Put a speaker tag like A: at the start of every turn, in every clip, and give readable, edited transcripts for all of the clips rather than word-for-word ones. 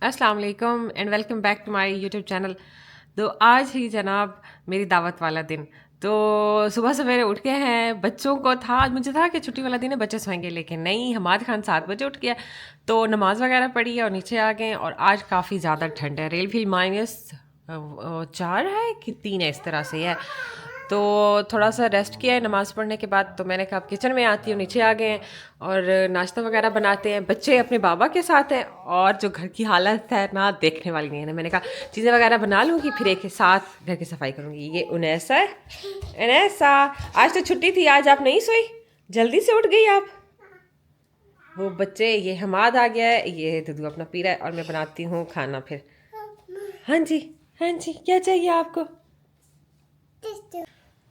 A: अस्सलाम वालेकुम and welcome back to my YouTube channel. तो आज ही जनाब मेरी दावत वाला दिन। तो सुबह सवेरे उठ गए हैं, बच्चों को था, आज मुझे था कि छुट्टी वाला दिन है, बच्चे सोएंगे, लेकिन नहीं, हमाद खान 7 बजे उठ गया। तो नमाज वगैरह पढ़ी है और नीचे आ गए। और आज काफ़ी ज़्यादा ठंड है, रेलफील -4 है कि 3 है, इस तरह से है। तो थोड़ा सा रेस्ट किया है नमाज़ पढ़ने के बाद। तो मैंने कहा अब किचन में आती हूँ, नीचे आ गए हैं और नाश्ता वगैरह बनाते हैं। बच्चे अपने बाबा के साथ हैं और जो घर की हालत है ना, देखने वाली नहीं है। मैंने कहा चीज़ें वगैरह बना लूँगी, फिर एक साथ घर की सफाई करूँगी। ये उनैसा है। उनैसा, आज तो छुट्टी थी, आज आप नहीं सोई, जल्दी से उठ गई आप। वो बच्चे, ये हमाद आ गया है, ये दुदू अपना पी रहा है और मैं बनाती हूँ खाना फिर। हाँ जी, हाँ जी, क्या चाहिए आपको?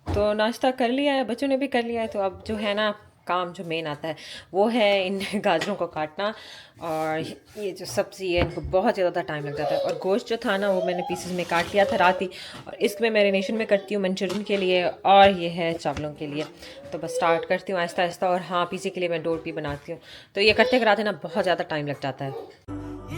A: तो नाश्ता कर लिया है, बच्चों ने भी कर लिया है। तो अब जो है ना, काम जो मेन आता है वो है इन गाजरों को काटना। और ये जो सब्ज़ी है, इनको बहुत ज़्यादा टाइम लग जाता है। और गोश्त जो था ना, वो मैंने पीसेस में काट लिया था रात ही, और इसमें मैरिनेशन में करती हूँ मंचूरियन के लिए, और ये है चावलों के लिए। तो बस स्टार्ट करती हूँ आहिस्ता आहिस्ता। और हाँ, पिज़्ज़े के लिए मैं डो भी बनाती हूँ। तो ये करते कराते ना बहुत ज़्यादा टाइम लग जाता है।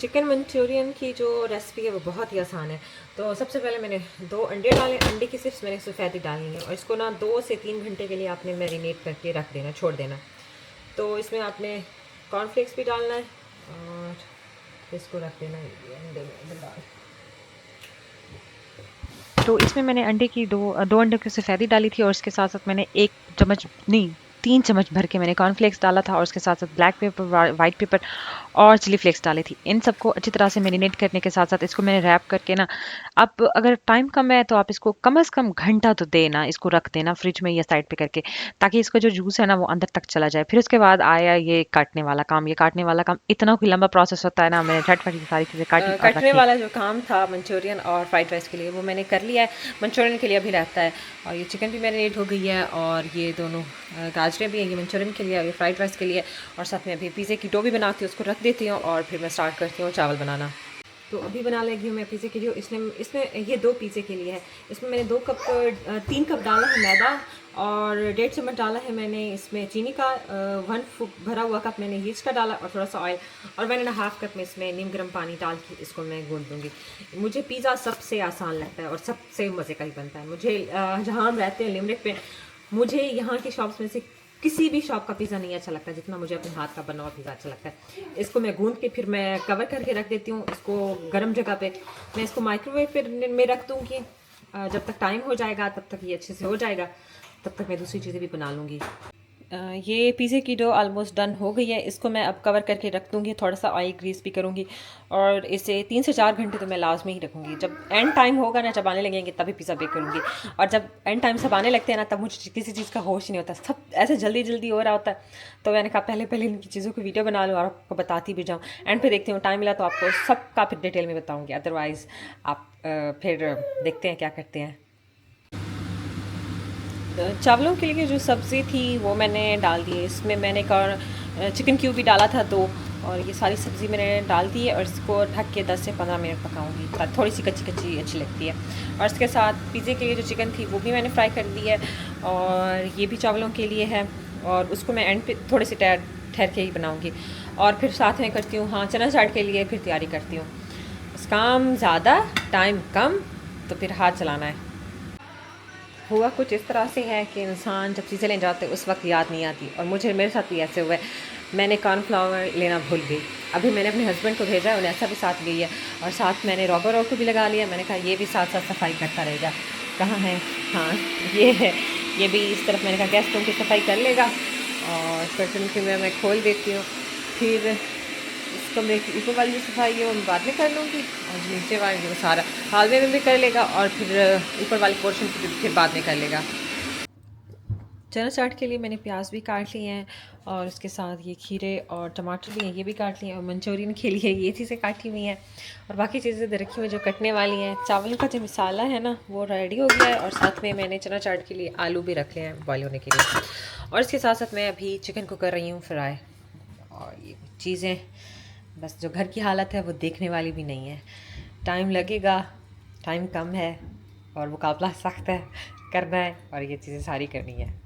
A: चिकन मंचूरियन की जो रेसिपी है वो बहुत ही आसान है। तो सबसे पहले मैंने 2 अंडे डाले। अंडे की सिर्फ मैंने सफ़ेद डालनी है और इसको ना 2 से 3 घंटे के लिए आपने मैरिनेट करके रख देना, छोड़ देना। तो इसमें आपने कॉर्नफ्लेक्स भी डालना है और इसको रख देना ये अंडे में डाल।
B: तो इसमें मैंने अंडे की दो अंडों की सफ़ेदी डाली थी और उसके साथ-साथ मैंने 1 चम्मच नहीं 3 चम्मच भर के मैंने कॉर्नफ्लेक्स डाला था और उसके साथ-साथ ब्लैक पेपर, व्हाइट पेपर और चिली फ्लेक्स डाले थे। इन सबको अच्छी तरह से मैरिनेट करने के साथ-साथ इसको मैंने रैप करके ना, आप अगर टाइम कम है तो आप इसको कम से कम घंटा तो देना, इसको रख देना फ्रिज में या साइड पे करके, ताकि इसका जो जूस है ना वो अंदर तक चला जाए। फिर उसके बाद आया ये काटने वाला काम। ये काटने वाला काम इतना कोई लंबा प्रोसेस होता है ना, मैंने झटपट ये सारी चीज़ें काटी और
A: कटने
B: रखी।
A: वाला जो काम था मंचूरियन और फ्राइड राइस के लिए, वो मैंने कर लिया है। मंचूरियन के लिए अभी रहता है। और ये चिकन भी मैरिनेट हो गई है और ये दोनों गाजरें भी हैं, ये मंचूरियन के लिए और ये फ्राइड राइस के लिए। और साथ में अभी पिज़्ज़े की डो भी बनाती हूँ, उसको रख देती हूँ और फिर मैं स्टार्ट करती हूँ चावल बनाना। तो अभी बना लगी हूँ मैं पिज़्ज़े की डो। इसमें इसमें ये 2 पिज़्ज़े के लिए है। इसमें मैंने 3 कप डाला है मैदा और 1.5 चम्मच डाला है मैंने इसमें चीनी का। 1 भरा हुआ कप मैंने यीस्ट का डाला और थोड़ा सा ऑयल। और मैंने ना हाफ़ कप में इसमें नीम गर्म पानी डाल के इसको मैं गूँथ दूँगी। मुझे पिज़्ज़ा सबसे आसान लगता है और सबसे मज़े का ही बनता है। मुझे जहाँ हम रहते हैं लिमरिक पे, मुझे यहाँ की शॉप्स में से किसी भी शॉप का पिज़्ज़ा नहीं अच्छा लगता जितना मुझे अपने हाथ का बना हुआ पिज़्ज़ा अच्छा लगता है। इसको मैं गूँथ के फिर मैं कवर करके रख देती हूँ इसको गर्म जगह पे। मैं इसको माइक्रोवेव में रख दूँगी। जब तक टाइम हो जाएगा तब तक ये अच्छे से हो जाएगा, तब तक मैं दूसरी चीज़ें भी बना लूँगी। ये पिज़्ज़े की डो ऑलमोस्ट डन हो गई है। इसको मैं अब कवर करके रख दूँगी, थोड़ा सा ऑयल ग्रीस भी करूँगी और इसे 3 से 4 घंटे तो मैं लाजमी ही रखूँगी। जब एंड टाइम होगा ना, जब आने लगेंगे, तभी पिज़्ज़ा बेक करूँगी। और जब एंड टाइम सब आने लगते हैं ना, तब मुझे किसी चीज़ का होश नहीं होता, सब ऐसे जल्दी जल्दी हो रहा होता है। तो मैंने कहा पहले पहले इनकी चीज़ों की वीडियो बना लूँ और आपको बताती भी जाऊँ। एंड पे देखती हूँ, टाइम मिला तो आपको सबका फिर डिटेल में बताऊँगी। अदरवाइज़ आप फिर देखते हैं क्या करते हैं। चावलों के लिए जो सब्ज़ी थी वो मैंने डाल दी है। इसमें मैंने चिकन क्यूब भी डाला था 2। और ये सारी सब्ज़ी मैंने डाल दी है और इसको ढक के 10 से 15 मिनट पकाऊंगी, थोड़ी सी कच्ची कच्ची अच्छी लगती है। और इसके साथ पिज़्ज़े के लिए जो चिकन थी वो भी मैंने फ्राई कर दी है और ये भी चावलों के लिए है। और उसको मैं एंड पे थोड़े से ठहर के ही बनाऊँगी। और फिर साथ में करती हूँ, हाँ, चना चाट के लिए फिर तैयारी करती हूँ। काम ज़्यादा, टाइम कम, तो फिर हाथ चलाना है। हुआ कुछ इस तरह से है कि इंसान जब चीज़ें ले जाते उस वक्त याद नहीं आती। और मेरे साथ भी ऐसे हुआ है, मैंने कॉर्नफ्लावर लेना भूल गई। अभी मैंने अपने हस्बैंड को भेजा है, उन्हें ऐसा भी साथ गई है। और साथ मैंने रॉबर को भी लगा लिया। मैंने कहा ये भी साथ साथ सफाई करता रहेगा। कहाँ है? हाँ, ये है। ये भी इस तरफ, मैंने कहा गैस की सफाई कर लेगा। और कर्टन की मैं खोल देती हूँ। फिर इसको मैं ऊपर वाली जो सफाई है वो मैं बाद में कर लूँगी और जो नीचे वाली जो सारा हालवे में भी कर लेगा और फिर ऊपर वाले पोर्शन की भी फिर बाद में कर लेगा। चना चाट के लिए मैंने प्याज भी काट लिए हैं और उसके साथ ये खीरे और टमाटर भी हैं, ये भी काट लिए हैं। और मंचूरियन के लिए ये चीज़ें काटी हुई हैं और बाकी चीज़ें इधर रखी हुई हैं जो कटने वाली हैं। चावल का जो मसाला है ना वो रेडी हो गया है और साथ में मैंने चना चाट के लिए आलू भी रख लिए हैं बॉयल होने के लिए। और इसके साथ साथ मैं अभी चिकन को कर रही हूँ फ्राई। और ये चीज़ें बस जो घर की हालत है वो देखने वाली भी नहीं है। टाइम लगेगा, टाइम कम है और मुकाबला सख्त है, करना है और ये चीज़ें सारी करनी है।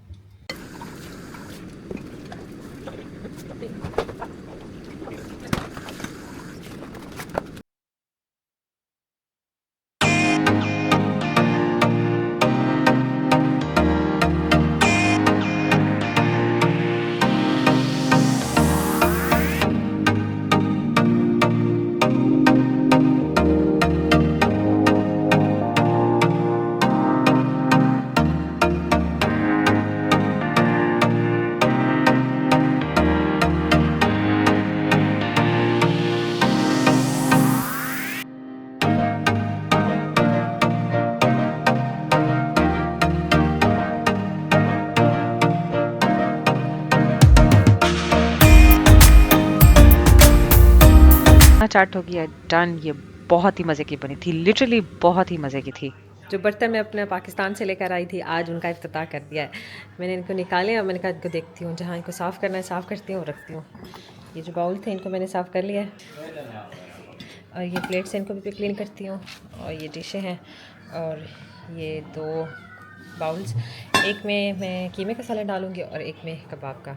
B: चाट हो गया डन। ये बहुत ही मज़े की बनी थी, लिटरली बहुत ही मज़े की थी।
A: जो बर्तन मैं अपने पाकिस्तान से लेकर आई थी आज उनका इफ्तिताह कर दिया है। मैंने इनको निकाले और मैंने कहा इनको देखती हूँ, जहाँ इनको साफ़ करना है साफ़ करती हूँ और रखती हूँ। ये जो बाउल थे इनको मैंने साफ़ कर लिया है और ये प्लेट से इनको भी क्लीन करती हूँ। और ये डिशें हैं और ये 2 बाउल्स, एक में मैं कीमे का सलाद डालूँगी और एक में कबाब का।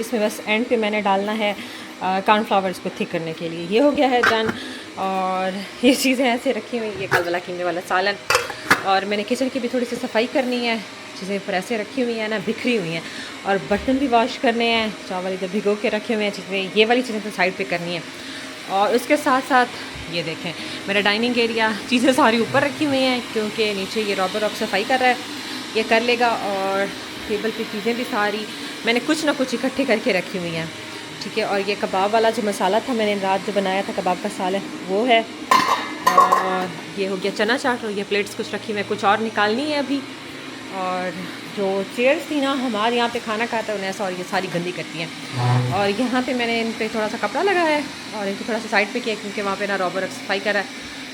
A: इसमें बस एंड पे मैंने डालना है कॉर्नफ्लावर्स को थिक करने के लिए। ये हो गया है डन। और ये चीज़ें ऐसे रखी हुई, ये कल वाला कीमे वाला सालन। और मैंने किचन की भी थोड़ी सी सफाई करनी है, चीज़ें ऊपर ऐसे रखी हुई हैं ना, बिखरी हुई हैं। और बर्तन भी वॉश करने हैं, चावल इधर भिगो के रखे हुए हैं, चीज़ें ये वाली चीज़ें तो साइड पे करनी है। और उसके साथ साथ ये देखें मेरा डाइनिंग एरिया, चीज़ें सारी ऊपर रखी हुई हैं क्योंकि नीचे ये रॉबर रॉक सफाई कर रहा है, ये कर लेगा। और टेबल पे चीज़ें भी सारी मैंने कुछ ना कुछ इकट्ठे करके रखी हुई हैं, ठीक है। और ये कबाब वाला जो मसाला था मैंने रात जो बनाया था कबाब का सालन वो है। और ये हो गया चना चाट और ये प्लेट्स कुछ रखी हुई हैं, कुछ और निकालनी है अभी। और जो चेयर्स थी ना हमारे यहाँ पे खाना खाता है उन्हें ऐसा, और ये सारी गंदी करती हैं। और यहाँ पे मैंने इन पे थोड़ा सा कपड़ा लगाया है और इनको थोड़ा सा साइड पे किया क्योंकि वहाँ पे ना रॉबर सफाई कर रहा है,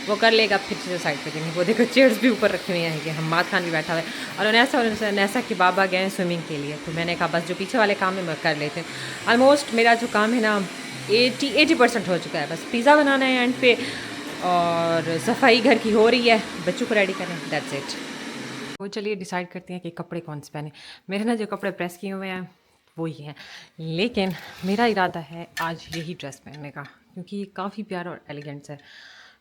A: वो कर लेगा फिर चीज़ें साइड पे देंगे। वो देखो चेयर्स भी ऊपर रखी हुई हैं, ये हम्माद खान भी बैठा हुआ है और नैसा कि बाबा गए हैं स्विमिंग के लिए। तो मैंने कहा बस जो पीछे वाले काम है मैं कर लेते हैं। ऑलमोस्ट मेरा जो काम है ना 80% हो चुका है, बस पिज़्ज़ा बनाना है एंड पे और सफाई घर की हो रही है, बच्चों को रेडी करना है, दैट्स इट। वो चलिए डिसाइड करते हैं कि कपड़े कौन से पहने। मेरे ना जो कपड़े प्रेस किए हुए हैं वो ही हैं, लेकिन मेरा इरादा है आज यही ड्रेस पहनने का क्योंकि ये काफ़ी प्यारा और एलिगेंट है।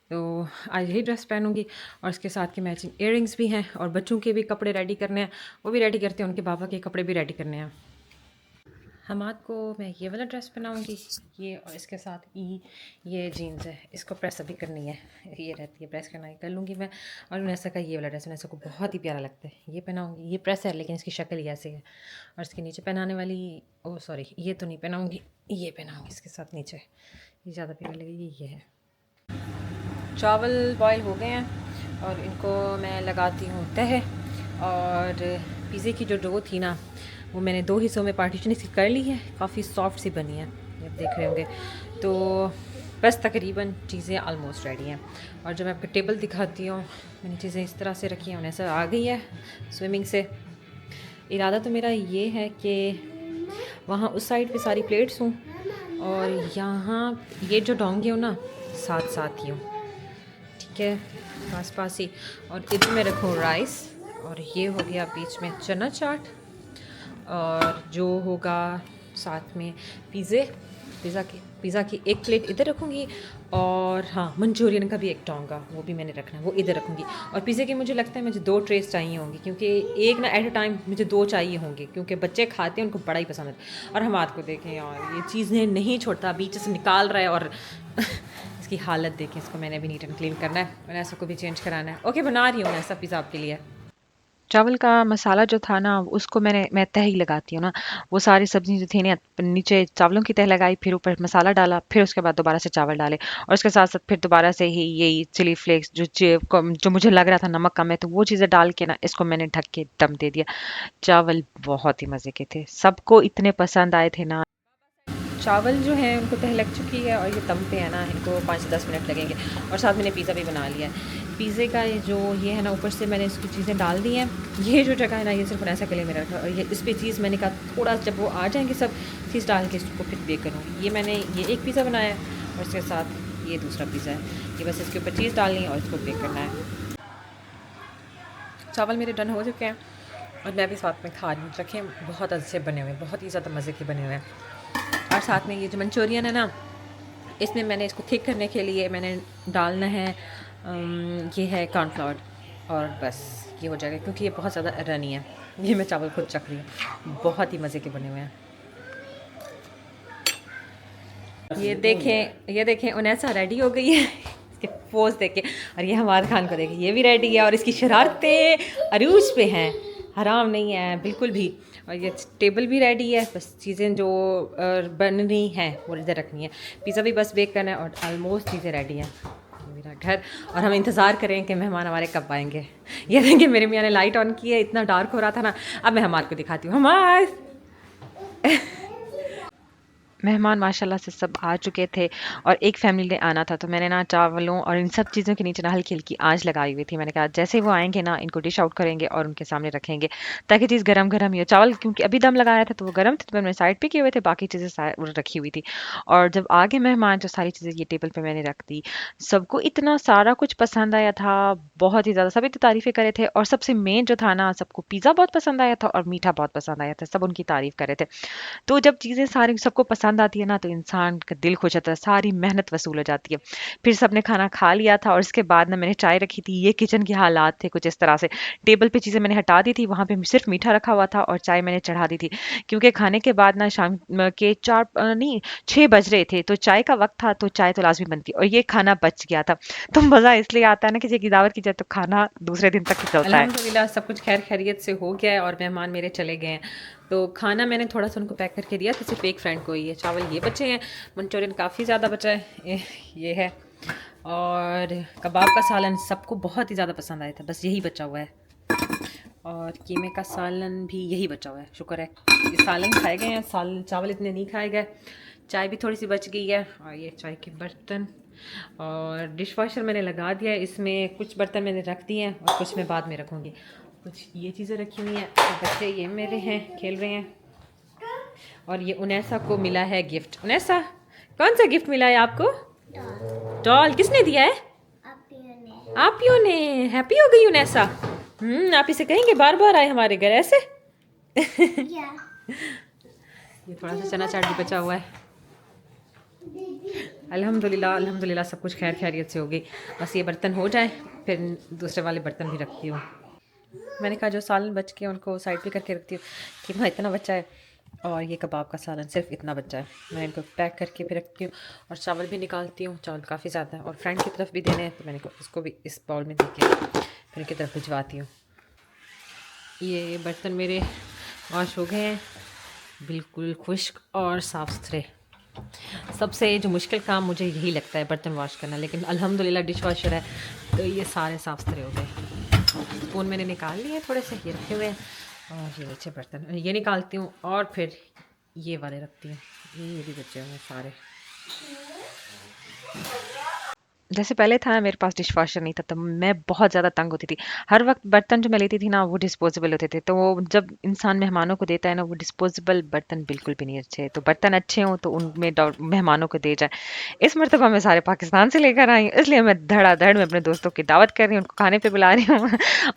A: तो आज यही ड्रेस पहनूंगी और इसके साथ के मैचिंग इयररिंग्स भी हैं और बच्चों के भी कपड़े रेडी करने हैं, वो भी रेडी करते हैं, उनके बाबा के कपड़े भी रेडी करने हैं। हमाद को मैं ये वाला ड्रेस पहनाऊंगी, ये और इसके साथ ये जीन्स है, इसको प्रेस अभी करनी है, ये रहती है प्रेस करना, कर लूँगी मैं। और उन्हें का ये वाला ड्रेस उन्हें को बहुत ही प्यारा लगता है, ये पहनाऊंगी। ये प्रेस है लेकिन इसकी शक्ल ही ऐसे है। और इसके नीचे पहनाने वाली सॉरी ये तो नहीं पहनाऊँगी, ये पहनाऊँगी इसके साथ नीचे, ये ज़्यादा प्यारा लगेगी। ये है। चावल बॉयल हो गए हैं और इनको मैं लगाती हूँ तह। और पिज़्ज़े की जो डो थी ना वो मैंने 2 हिस्सों में पार्टीशन इसकी कर ली है, काफ़ी सॉफ्ट सी बनी है, ये देख रहे होंगे। तो बस तकरीबन चीज़ें ऑलमोस्ट रेडी हैं। और जब मैं आपको टेबल दिखाती हूँ, मैंने चीज़ें इस तरह से रखी हैं, उन्हें सब आ गई है स्विमिंग से। इरादा तो मेरा ये है कि वहाँ उस साइड पे सारी प्लेट्स हूँ और यहाँ ये जो डोंगे हो ना साथ साथ ही हूँ, ठीक है, पास पास ही। और इधर में रखूँ राइस और ये हो गया बीच में चना चाट और जो होगा साथ में पिज़्ज़ा की एक प्लेट इधर रखूँगी। और हाँ मंचूरियन का भी एक टोंगा वो भी मैंने रखना है, वो इधर रखूँगी। और पिज़्ज़े की मुझे लगता है मुझे 2 ट्रेस चाहिए होंगी क्योंकि एक ना एट अ टाइम मुझे 2 चाहिए होंगे क्योंकि बच्चे खाते हैं, उनको बड़ा ही पसंद है। और हम हाथ को देखें यार ये चीज़ें नहीं छोड़ता, बीच से निकाल रहा है और इसकी हालत देखें, इसको मैंने भी नीट एंड क्लीन करना है और ऐसा को भी चेंज कराना है। ओके बना रही हूँ मैं ऐसा पिज़्ज़ा आपके लिए।
B: चावल का मसाला जो था ना उसको मैं तह ही लगाती हूँ ना। वो सारी सब्ज़ी जो थी ना नीचे चावलों की तह लगाई, फिर ऊपर मसाला डाला, फिर उसके बाद दोबारा से चावल डाले और उसके साथ-साथ फिर दोबारा से ही यही चिली फ्लेक्स जो मुझे लग रहा था नमक कम है तो वो चीज़ें डाल के ना इसको मैंने ढक के दम दे दिया। चावल बहुत ही मज़े के थे। सबको इतने पसंद आए थे ना।
A: चावल जो है उनको तह लग चुकी है और ये दम पे है ना, इनको 5 से 10 मिनट लगेंगे। और साथ मैंने पिज़्ज़ा भी बना लिया है। पिज़्ज़े का ये जो ये है ना, ऊपर से मैंने इसकी चीज़ें डाल दी हैं। ये जो जगह है ना, ये सिर्फ ऐसा के लिए मेरा रखा, और ये इस पे चीज़ मैंने कहा थोड़ा जब वो आ जाएंगे सब चीज़ डाल के इसको फिर बेक करूँगी। ये मैंने ये एक पिज़्ज़ा बनाया है और इसके साथ ये दूसरा पिज़्ज़ा है। ये बस इसके ऊपर चीज़ डालनी है और इसको बेक करना है। चावल मेरे डन हो चुके हैं और मैं भी साथ में खा रही हूँ। रखें बहुत अच्छे बने हुए हैं, बहुत ही ज़्यादा मज़े के बने हुए हैं। और साथ में ये जो मंचूरियन है ना, इसमें मैंने इसको थिक करने के लिए मैंने डालना है ये है कॉर्नफ्लोर, और बस ये हो जाएगा क्योंकि ये बहुत ज़्यादा रनी है। ये मैं चावल खुद चख रही हूँ, बहुत ही मज़े के बने हुए हैं। ये देखें उनैसा रेडी हो गई है इसके पोज देख के। और ये हमाद खान को देखें, ये भी रेडी है और इसकी शरारतें अरूज पे हैं, हराम नहीं है बिल्कुल भी। और ये टेबल भी रेडी है, बस चीज़ें जो बननी हैं वो इधर रखनी है। पिज़्ज़ा भी बस बेक करना है और ऑलमोस्ट चीज़ें रेडी हैं। मेरा घर, और हम इंतज़ार करें कि मेहमान हमारे कब आएंगे। ये देखिए मेरे मियाँ ने लाइट ऑन की है, इतना डार्क हो रहा था ना। अब मैं हमारे को दिखाती हूँ। हमारे
B: मेहमान माशाल्लाह से सब आ चुके थे और एक फैमिली ने आना था तो मैंने ना चावलों और इन सब चीज़ों के नीचे ना हल्की हल्की आंच लगाई हुई थी। मैंने कहा जैसे वो आएंगे ना इनको डिश आउट करेंगे और उनके सामने रखेंगे ताकि चीज़ गरम गरम ही हो। चावल क्योंकि अभी दम लगाया था तो वो गरम थे तो मैंने साइड पे किए हुए थे, बाकी चीज़ें रखी हुई थी। और जब आगे मेहमान तो सारी चीज़ें ये टेबल पर मैंने रख दी। सबको इतना सारा कुछ पसंद आया था, बहुत ही ज़्यादा, सभी तो तारीफ़ें करे थे। और सबसे मेन जो था ना, सबको पिज़्ज़ा बहुत पसंद आया था और मीठा बहुत पसंद आया था, सब उनकी तारीफ़ कर रहे थे। तो जब चीज़ें सारी सबको पसंद आती है ना तो इंसान का दिल खुश होता है, सारी मेहनत वसूल हो जाती है। फिर सबने खाना खा लिया था और इसके बाद ना मैंने चाय रखी थी। ये किचन के हालात थे कुछ इस तरह से, टेबल पे चीज़ें मैंने हटा दी थी, वहाँ पे सिर्फ मीठा रखा हुआ था और चाय मैंने चढ़ा दी थी क्योंकि खाने के बाद ना शाम के 4 नहीं 6 बज रहे थे तो चाय का वक्त था, तो चाय तो लाजमी बनती और ये खाना बच गया था। तो मज़ा इसलिए आता है ना किसी की दावत की जाए तो खाना दूसरे दिन तक चलता है।
A: अल्हम्दुलिल्लाह सब कुछ खैर खैरियत से हो गया है और मेहमान मेरे चले गए हैं। तो खाना मैंने थोड़ा सा उनको पैक करके दिया था, सिर्फ एक फ्रेंड को ही है। चावल ये बचे हैं, मंचूरियन काफ़ी ज़्यादा बचा है, ये है, और कबाब का सालन सबको बहुत ही ज़्यादा पसंद आया था, बस यही बचा हुआ है। और कीमे का सालन भी यही बचा हुआ है, शुक्र है। ये सालन खाए गए हैं, चावल इतने नहीं खाए गए। चाय भी थोड़ी सी बच गई है और ये चाय के बर्तन और डिश वॉशर मैंने लगा दिया है। इसमें कुछ बर्तन मैंने रख दिए हैं और कुछ मैं बाद में रखूँगी। कुछ ये चीज़ें रखी हुई हैं और बच्चे ये मेरे हैं खेल रहे हैं। और ये उनैसा को मिला है गिफ्ट। उनैसा कौन सा गिफ्ट मिला है आपको? डॉल। किसने दिया है? आप ही ने। हैप्पी हो गई उनैसा? आप इसे कहेंगे बार बार आए हमारे घर ऐसे? ये थोड़ा सा चना चाट भी बचा हुआ है। अल्हम्दुलिल्लाह अल्हम्दुलिल्लाह सब कुछ खैर खैरियत से हो गई। बस ये बर्तन हो जाए फिर दूसरे वाले बर्तन भी रखती हूँ। मैंने कहा जो सालन बच के उनको साइड पे करके रखती हूँ कि वहाँ इतना बच्चा है और ये कबाब का सालन सिर्फ इतना बच्चा है। मैं इनको पैक करके फिर रखती हूँ और चावल भी निकालती हूँ। चावल काफ़ी ज़्यादा है और फ्रेंड की तरफ भी देने हैं तो मैंने इसको भी इस बाउल में दे के फिर इनकी तरफ भिजवाती हूँ। ये बर्तन मेरे वॉश हो गए हैं, बिल्कुल खुश्क और साफ़ सुथरे। सबसे जो मुश्किल काम मुझे यही लगता है बर्तन वॉश करना, लेकिन अल्हम्दुलिल्लाह डिश वॉशर है तो ये सारे साफ़ सुथरे हो गए। स्पून मैंने निकाल लिए थोड़े से, ये रखे हुए हैं और ये नीचे बर्तन ये निकालती हूँ और फिर ये वाले रखती हूँ। ये भी बचे हुए हैं सारे।
B: जैसे पहले था मेरे पास डिश वॉशर नहीं था तो मैं बहुत ज़्यादा तंग होती थी। हर वक्त बर्तन जो मैं लेती थी ना वो डिस्पोजेबल होते थे, तो वो जब इंसान मेहमानों को देता है ना वो डिस्पोजेबल बर्तन बिल्कुल भी नहीं अच्छे। तो बर्तन अच्छे हों तो उनमें मेहमानों को दे जाए। इस मरतबा मैं सारे पाकिस्तान से लेकर आई हूँ, इसलिए मैं धड़ाधड़ में अपने दोस्तों की दावत कर रही हूँ, उनको खाने पर बुला रही हूँ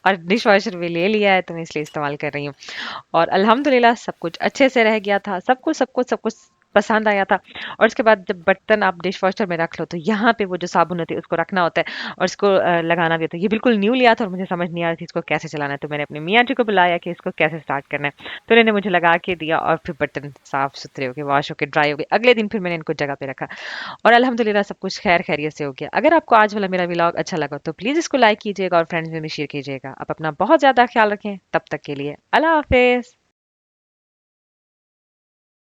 B: और डिश वॉशर भी ले लिया है तो मैं इसलिए इस्तेमाल कर रही हूँ। और अल्हम्दुलिल्लाह सब कुछ अच्छे से रह गया था। सब कुछ पसंद आया था। और उसके बाद जब बर्तन आप डिश वॉशर में रख लो तो यहाँ पे वो जो साबुन होती है उसको रखना होता है और इसको लगाना भी होता है। ये बिल्कुल न्यू लिया था और मुझे समझ नहीं आ रही थी इसको कैसे चलाना है, तो मैंने अपने मियाँ जी को बुलाया कि इसको कैसे स्टार्ट करना है, तो उन्होंने मुझे लगा के दिया और फिर बर्तन साफ सुथरे हो गए, वॉश होके ड्राई हो गए। अगले दिन फिर मैंने इनको जगह पे रखा और अल्हम्दुलिल्लाह सब कुछ खैर खैरियत से हो गया। अगर आपको आज वाला मेरा व्लॉग अच्छा लगा तो प्लीज़ इसको लाइक कीजिएगा और फ्रेंड्स में भी शेयर कीजिएगा। आप अपना बहुत ज़्यादा ख्याल रखें, तब तक के लिए अल्लाह हाफिज़।